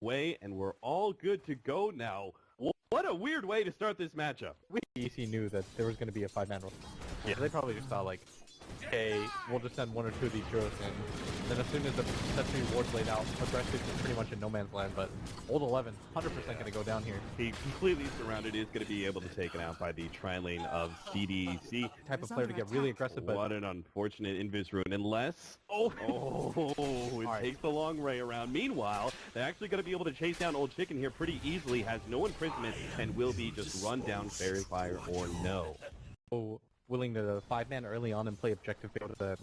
way, and we're all good to go now. What a weird way to start this matchup. CDEC knew that there was going to be a 5-man roll. Yeah, they probably just thought, like, hey, we'll just send one or two of these heroes in. Then as soon as the Sentry Ward's laid out, Aggressive is pretty much in no man's land, but Old 11, 100% going to go down here. He completely surrounded, is going to be able to take it out by the tri-lane of CDEC. Type of player to get really aggressive, but... What an unfortunate Invis rune, unless... It takes the long way around. Meanwhile, they're actually going to be able to chase down Old Chicken here pretty easily, has no imprisonment, and will be just run down Fairy Fire or no. Oh, willing to 5-man early on and play objective bait. The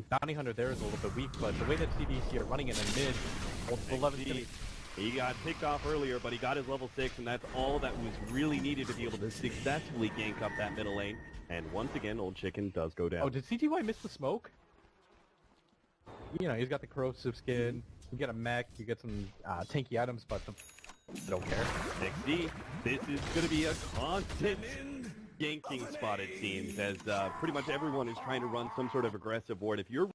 Bounty Hunter there is a little bit weak, but the way that CDEC are running it in mid, Old 11 he got picked off earlier, but he got his level 6, and that's all that was really needed to be able to successfully gank up that middle lane. And once again, Old Chicken does go down. Oh, did CTY miss the smoke? You know, he's got the corrosive skin, you get a mech, you get some tanky items, but I don't care. XD, this is going to be a constant ganking spot, it seems, as pretty much everyone is trying to run some sort of aggressive ward. If you're...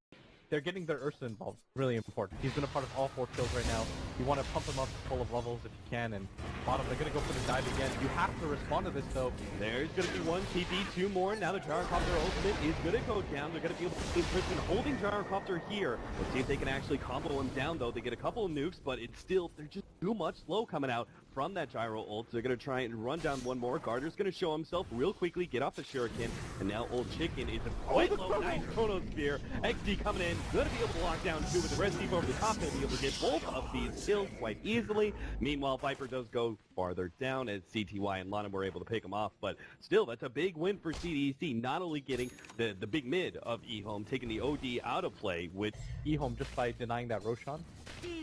They're getting their Ursa involved. Really important. He's been a part of all 4 kills right now. You want to pump him up full of levels if you can, and bottom, they're going to go for the dive again. You have to respond to this, though. There's going to be 1 TP, 2 more. Now the Gyrocopter ultimate is going to go down. They're going to be able to see Christian holding Gyrocopter here. Let's see if they can actually combo him down, though. They get a couple of nukes, but it's still, they're just too much slow coming out from that Gyro ult. They're going to try and run down one more. Garter's going to show himself real quickly, get off the Shuriken, and now Old Chicken is quite low. Nice Chrono Spear. XD coming in, going to be able to lock down 2 with the Red Steve over the top. Going to be able to get both of these kills quite easily. Meanwhile, Viper does go farther down as CTY and Lana were able to pick him off, but still, that's a big win for CDEC, not only getting the big mid of EHOME, taking the OD out of play with EHOME just by denying that Roshan.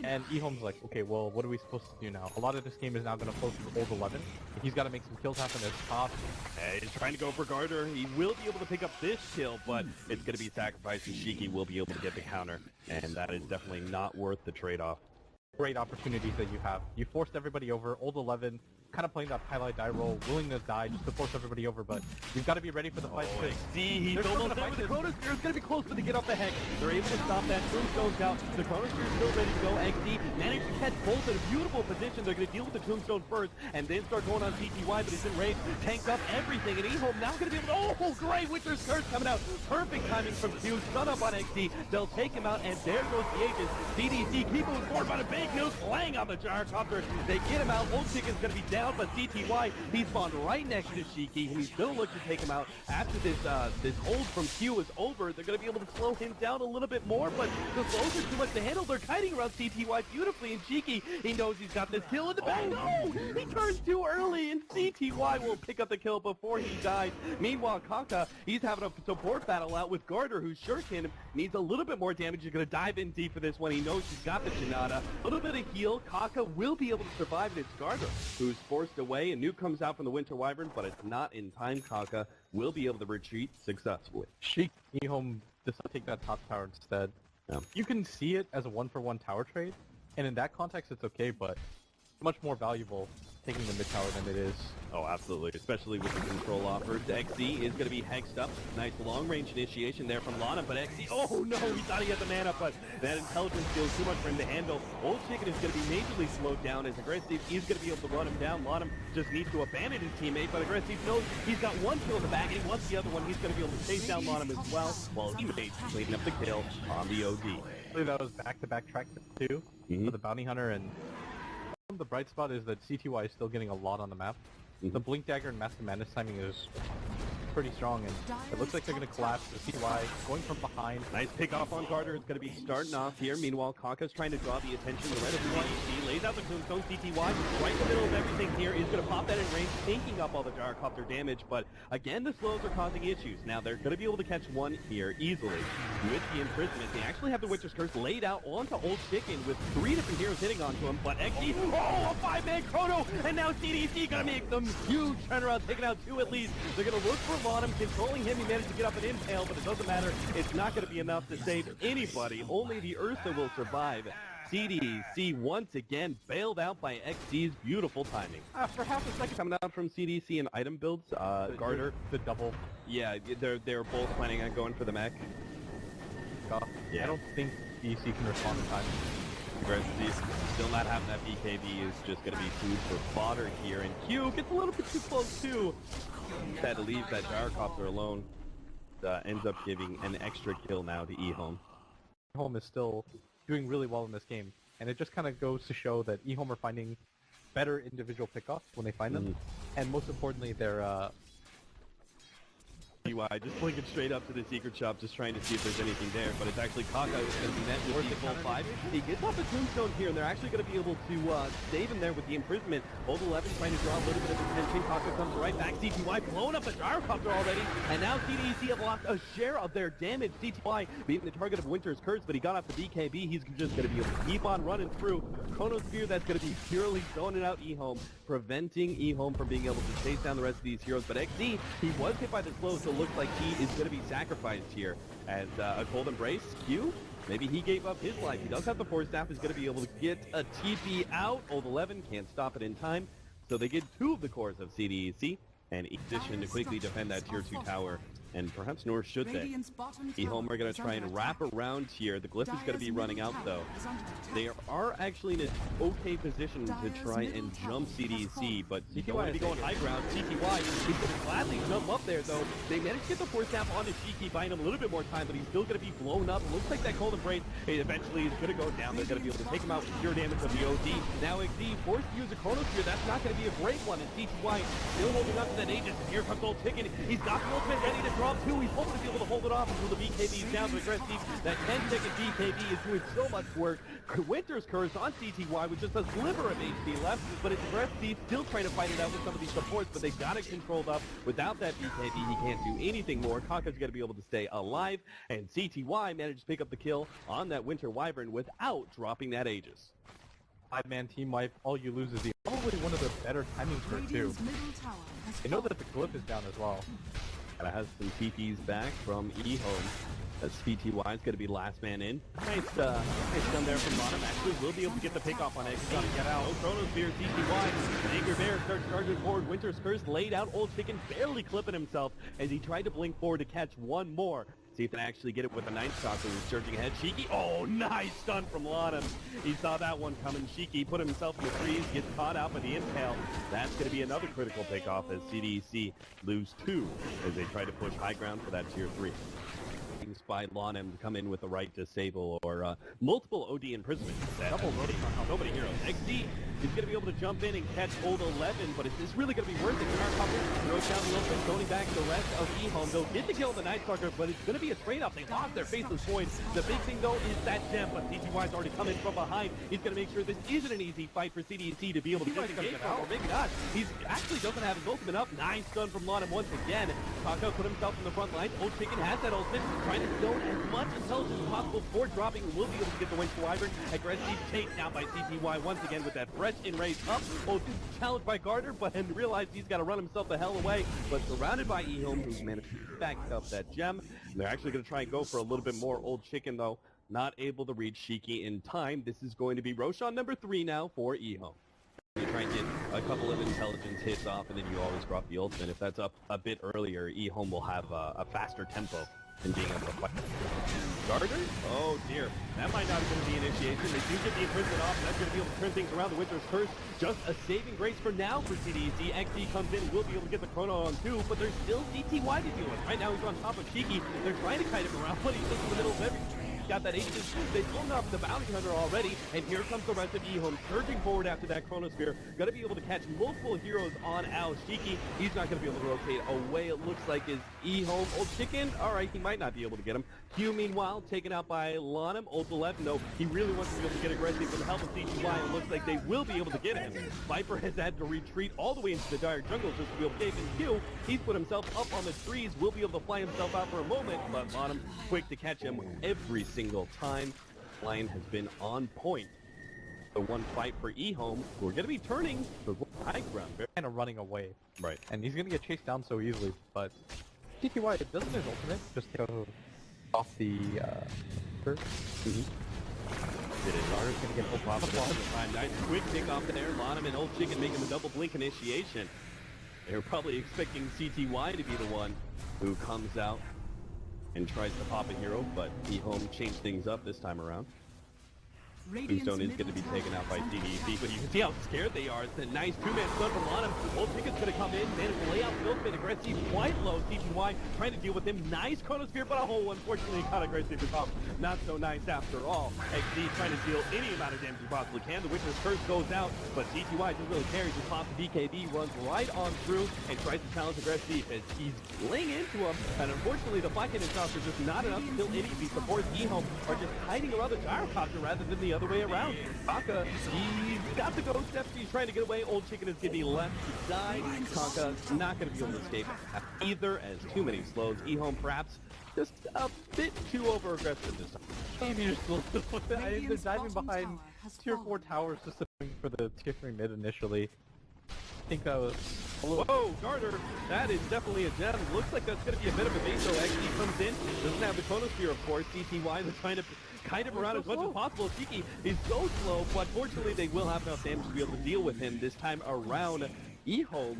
And EHOME's like, okay, well, what are we supposed to do now? A lot of this game is now going to flow through Old 11. He's got to make some kills happen at the top. He's trying to go for Garter. He will be able to pick up this kill, but it's going to be sacrificed, and Shiki will be able to get the counter, and that is definitely not worth the trade-off. Great opportunities that you have. You forced everybody over. Old 11 kind of playing that highlight die roll, willing to die just to force everybody over, but you've got to be ready for the fight. He's almost there with the Chrono Spear. It's going to be close, but to get off the heck. They're able to stop that. Tombstone's out. The Chrono Spear is still ready to go. XD managed to catch both in a beautiful position. They're going to deal with the Tombstone first, and then start going on CTY, but it's in range. Tanked up everything, and EHOME now going to be able to... Oh, great! Witcher's Curse coming out. Perfect timing from Q. Stun up on XD. They'll take him out, and there goes the Aegis. CDC keep moving forward, but a big nuke laying on the Gyrocopter. They get him out. Old Chicken's going to be down, but CTY, he spawned right next to Shiki, and he's going to look to take him out. After this hold from Q is over, they're going to be able to slow him down a little bit more, but the slows are too much to handle. They're kiting around CTY beautifully, and Shiki, he knows he's got this kill in the back. No! He turns too early, and CTY will pick up the kill before he dies. Meanwhile, Kaka, he's having a support battle out with Garter, who's Shuriken needs a little bit more damage. He's going to dive in deep for this one. He knows he's got the Janata. A little bit of heal. Kaka will be able to survive, and it's Garter who's forced away. A nuke comes out from the Winter Wyvern, but it's not in time. Kaka will be able to retreat successfully. Sheik EHOME decided to take that top tower instead. Yeah. You can see it as a 1-for-1 tower trade, and in that context it's okay, but much more valuable taking the mid tower than it is. Oh, absolutely, especially with the control offered. XD is going to be hexed up. Nice long-range initiation there from Lana, but XD, oh no, he thought he had the mana, but that intelligence feels too much for him to handle. Old Chicken is going to be majorly slowed down as Aggressive is going to be able to run him down. Lana just needs to abandon his teammate, but Aggressive knows he's got 1 kill in the back, and he wants the other one. He's going to be able to chase down Lana as well, while teammates cleaning up the kill on the OD. I believe that was back-to-back track 2 for the Bounty Hunter, and the bright spot is that CTY is still getting a lot on the map. The Blink Dagger and Master Madness timing is pretty strong, and it looks like they're going to collapse. The CTY going from behind. Nice pick off on Garter. It's going to be starting off here. Meanwhile, Kaka's trying to draw the attention. The rest of the one lays out the Tombstone. CTY right in the middle of everything here is going to pop that in range, taking up all the Gyrocopter damage. But again, the slows are causing issues. Now they're going to be able to catch one here easily with the imprisonment. They actually have the Witcher's Curse laid out onto Old Chicken with 3 different heroes hitting onto him. But XD, oh, a 5-man Chrono, and now CDC going to make them huge turnaround, taking out 2 at least. They're going to look for Lonham, controlling him. He managed to get up an impale, but it doesn't matter. It's not going to be enough to save anybody. Only the Ursa will survive. CDC once again bailed out by XD's beautiful timing. For half a second coming out from CDC and item builds, Garter. The double. Yeah, they're both planning on going for the mech. Yeah. I don't think CDC can respond in time. Aggressive, still not having that BKB is just going to be food for fodder here. And Q gets a little bit too close too. That leaves that gyrocopter alone. Ends up giving an extra kill now to EHOME. EHOME is still doing really well in this game, and it just kind of goes to show that EHOME are finding better individual pickoffs when they find them, and most importantly, they're UI just blinking straight up to the secret shop, just trying to see if there's anything there, but it's actually Kaka who's going to be met with the full 5. He gets off the tombstone here, and they're actually going to be able to save him there with the imprisonment. Old 11 trying to draw a little bit of attention. Kaka comes right back. CTY blowing up the gyrocopter already, and now CDEC have lost a share of their damage. CTY beating the target of Winter's Curse, but he got off the BKB. He's just going to be able to keep on running through. Chronosphere that's going to be purely zoning out EHOME, preventing EHOME from being able to chase down the rest of these heroes. But XD, he was hit by the slow, so it looks like he is going to be sacrificed here as a cold embrace. Q, maybe he gave up his life. He does have the force staff, is going to be able to get a TP out. Old 11 can't stop it in time, so they get 2 of the cores of CDEC, and in addition to quickly defend that tier 2 tower. And perhaps nor should they. EHOME are going to try and wrap around here. The glyph is going to be running out though. They are actually in an okay position to try and jump CDEC, but CTY want to be going high ground. CTY, he's going to gladly jump up there though. They managed to get the force tap onto Shiki, buying him a little bit more time, but he's still going to be blown up. Looks like that cold embrace eventually is going to go down. They're going to be able to take him out with pure damage of the OD. Now XD forced to use a Chronosphere. That's not going to be a great one, and CTY still holding up to that Aegis. And here comes Old Chicken. He's got the ultimate ready to drop 2. He's hoping to be able to hold it off until the BKB is down to aggressive. That 10-second BKB is doing so much work. Winter's Curse on CTY with just a sliver of HP left, but it's aggressive, still trying to fight it out with some of these supports, but they got it controlled up. Without that BKB, he can't do anything more. Kaka's going to be able to stay alive, and CTY managed to pick up the kill on that Winter Wyvern without dropping that Aegis. 5-man team wipe, all you lose is the probably one of the better timings for it too. I know that the glyph is down as well. And it has some TPs back from EHOME. That's CTY is going to be last man in. Nice done there from Bottom. Actually, will be able to get the pick off on X. Got to get out. No Chronosphere, CTY. Angry Bear starts charging forward. Winter's Curse laid out. Old Chicken barely clipping himself as he tried to blink forward to catch one more. See if they actually get it with the Ninth Stalker who's surging ahead. Shiki, oh, nice stun from Lanham. He saw that one coming. Shiki put himself in the trees, gets caught out by the impale. That's going to be another critical takeoff as CDEC lose 2 as they try to push high ground for that tier 3. By Lanham to come in with the right disable or multiple OD imprisonment. Double nobody heroes. XD is going to be able to jump in and catch Old 11, but is this really going to be worth it? Throws down the open, zoning back the rest of EHOME. They'll get the kill on the Night Stalker, but it's going to be a trade-off. They lost their faceless void. The big thing though is that gem, but CTY's already come in from behind. He's going to make sure this isn't an easy fight for CDEC to be able to disengage from, or maybe not. He's actually doesn't have his ultimate up. Nice stun from Lanham once again. Kaka put himself in the front line. Old Chicken has that ultimate, trying to zone as much intelligence as possible before dropping. Will be able to get the Winter Wyvern. Aggressive chase down by CTY once again with that fresh in-raise up. Oh, challenged by Gardner, but and realized he's got to run himself the hell away. But surrounded by EHOME, who's managed to back up that gem. And they're actually going to try and go for a little bit more. Old Chicken, though, not able to reach Shiki in time. This is going to be Roshan number 3 now for EHOME. You try and get a couple of intelligence hits off, and then you always drop the ultimate. If that's up a bit earlier, EHOME will have a faster tempo in being able to fight. Gardner? Oh dear. That might not have been the initiation. They do get the imprisonment off, and that's going to be able to turn things around. The Winter's Curse, just a saving grace for now for CDEC. XD comes in, will be able to get the chrono on 2, but there's still CTY to deal with. Right now he's on top of Shiki. They're trying to kite him around, but he's just in the middle of everything. Got that Aegis. They've blown up the Bounty Hunter already, and here comes the rest of EHOME surging forward after that Chronosphere. Going to be able to catch multiple heroes on Al Shiki. He's not going to be able to rotate away, it looks like, is EHOME. Old Chicken, alright, he might not be able to get him. Q, meanwhile, taken out by Lanham. Old 11, no, he really wants to be able to get aggressive with the help of CTY. It looks like they will be able to get him. Viper has had to retreat all the way into the dire jungle just to be able to get him. Q, he's put himself up on the trees, will be able to fly himself out for a moment, but Lanham quick to catch him every single time. Line has been on point. The one fight for EHOME, who are going to be turning the high ground. Kind of running away. Right. And he's going to get chased down so easily, but CTY doesn't his ultimate just go off the first. Did it? Garner's going to get hope off the time. Nice quick pick off there. Lanham and Old Chicken making the double blink initiation. They were probably expecting CTY to be the one who comes out and tries to pop a hero, but EHOME changed things up this time around. Tombstone is going to be taken out by CDEC, but you can see how scared they are. It's a nice two-man stun from Lana. Old Ticket's going to come in, manage to lay out Philbin. Aggressive quite low. CTY trying to deal with him. Nice Chronosphere, but a hole. Unfortunately, caught Aggressive to come. Not so nice after all. XD trying to deal any amount of damage he possibly can. The Witcher's Curse goes out, but CTY doesn't really care. He just pops the BKB, runs right on through, and tries to challenge Aggressive as he's laying into him. And unfortunately, the Black Cannon shots are just not enough to kill any of these supports. EHOME are just hiding around the gyrocopter rather than the other way around. Kaka, he's got the ghost steps. He's trying to get away. Old Chicken is going to be left to die. Kaka not going to be able to escape either, as too many slows. EHOME perhaps just a bit too over-aggressive this time. Maybe just a little bit. They're diving behind tier 4 towers just for the tier 3 mid initially. I think that was a little... Whoa, Garter, that is definitely a gem. Looks like that's going to be a bit of a bait, so XD comes in. Doesn't have the Chronosphere, of course. CTY is trying to kite him around as much as possible. Shiki is so slow, but fortunately they will have enough damage to be able to deal with him this time around. EHOME,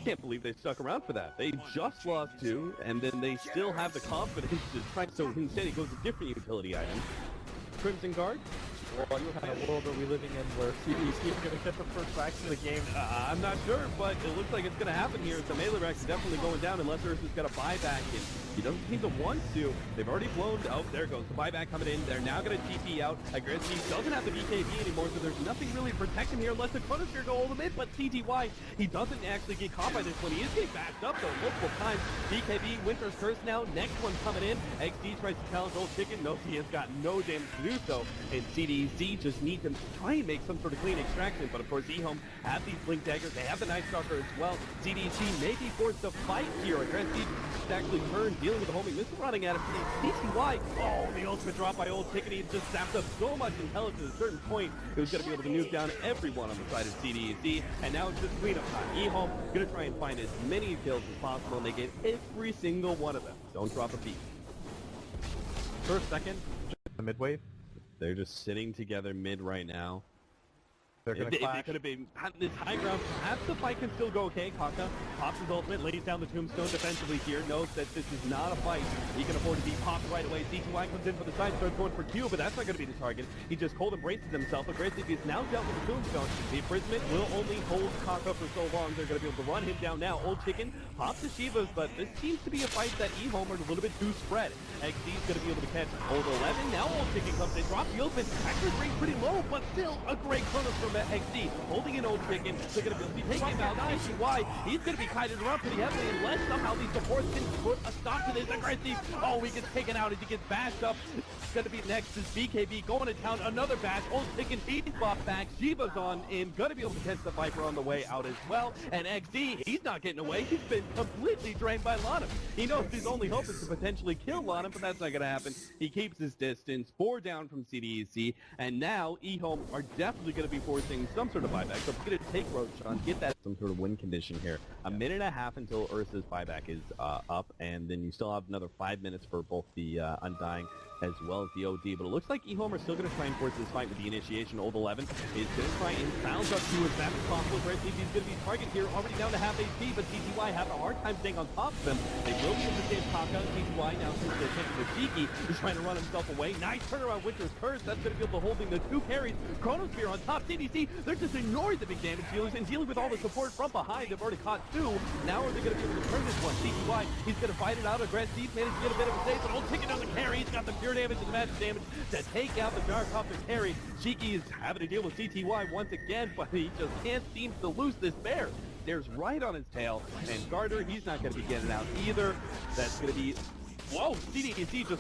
can't believe they stuck around for that. They just lost 2, and then they still have the confidence to try. So instead he goes to different utility items. Crimson Guard. What kind of world are we living in where CDEC is going to get the first backs of the game? I'm not sure, but it looks like it's going to happen here. The melee rack is definitely going down unless Ursa's got a buyback in. He doesn't seem to want to. They've already blown. Oh, there goes the buyback coming in. They're now going to TP out. Aggressive doesn't have the BKB anymore, so there's nothing really to protect him here unless the Chronosphere go ultimate. But CTY, he doesn't actually get caught by this one. He is getting backed up though multiple times. BKB, Winter's Curse now. Next one coming in. XD tries to challenge Old Chicken. No, he has got no damage to do so. And CDEC just need to try and make some sort of clean extraction. But of course, EHOME have these Blink Daggers. They have the Night Stalker as well. CDEC may be forced to fight here. Aggressive actually turned, dealing with the homing missile running at him. CTY, oh, the ultimate drop by Old Chicken. He just sapped up so much intelligence at a certain point. He was going to be able to nuke down everyone on the side of CDEC. And now it's just cleanup time. EHOME going to try and find as many kills as possible, and they get every single one of them. Don't drop a beat. First, second, the mid wave. They're just sitting together mid right now. They're going to clash. They could have been this high ground. Perhaps the fight can still go okay. Kaka pops his ultimate, lays down the tombstone defensively here, knows that this is not a fight he can afford to be popped right away. CTY comes in for the side, starts going for Q, but that's not going to be the target. He just cold embraces himself. Aggressive is now dealt with the tombstone. The imprisonment will only hold Kaka for so long. They're going to be able to run him down now. Old Chicken pops the Shivas, but this seems to be a fight that EHOME are a little bit too spread. XD's going to be able to catch Old 11. Now Old Chicken comes in, drops the open. Actually rate pretty low, but still a great Chronos from XD. Holding in Old Chicken, they're going to be taking him out. CTY, he's going to be kited around pretty heavily unless somehow these supports can put a stop to this. Aggressive, oh, he gets taken out as he gets bashed up. It's going to be next is BKB going to town, another bash. Old Chicken, he's bought back. Shiva's on in, going to be able to catch the Viper on the way out as well. And XD, he's not getting away. He's been completely drained by Lana. He knows his only hope is to potentially kill Lana, but that's not going to happen. He keeps his distance, 4 down from CDEC, and now EHOME are definitely going to be forcing some sort of buyback. So we're going to take Roshan, get that some sort of win condition here. A minute and a half until Ursa's buyback is up, and then you still have another 5 minutes for both the Undying as well as the OD. But it looks like EHOME are still going to try and force this fight with the initiation. Old 11 is going to try and bounce up to as fast as possible. Aggressive, he's going to be target here, already down to half HP, but CTY have a hard time staying on top of him. They will be able to save Kaka. CTY now since they're taking the Shiki, is trying to run himself away. Nice turnaround, Winter's Curse. That's going to be able to holding the 2 carries. Chronosphere on top. CDC, they're just ignoring the big damage dealers and dealing with all the support from behind. They've already caught 2. Now are they going to be able to turn this one? CTY, he's going to fight it out. Aggressive, managed to get a bit of a save, but Old Chicken doesn't carry. He's got the pure damage and the magic damage to take out the gyrocopter carry. Shiki is having to deal with CTY once again, but he just can't seem to lose this bear. Stares right on his tail, and Garter, he's not going to be getting out either. That's going to be... Whoa, CDEC just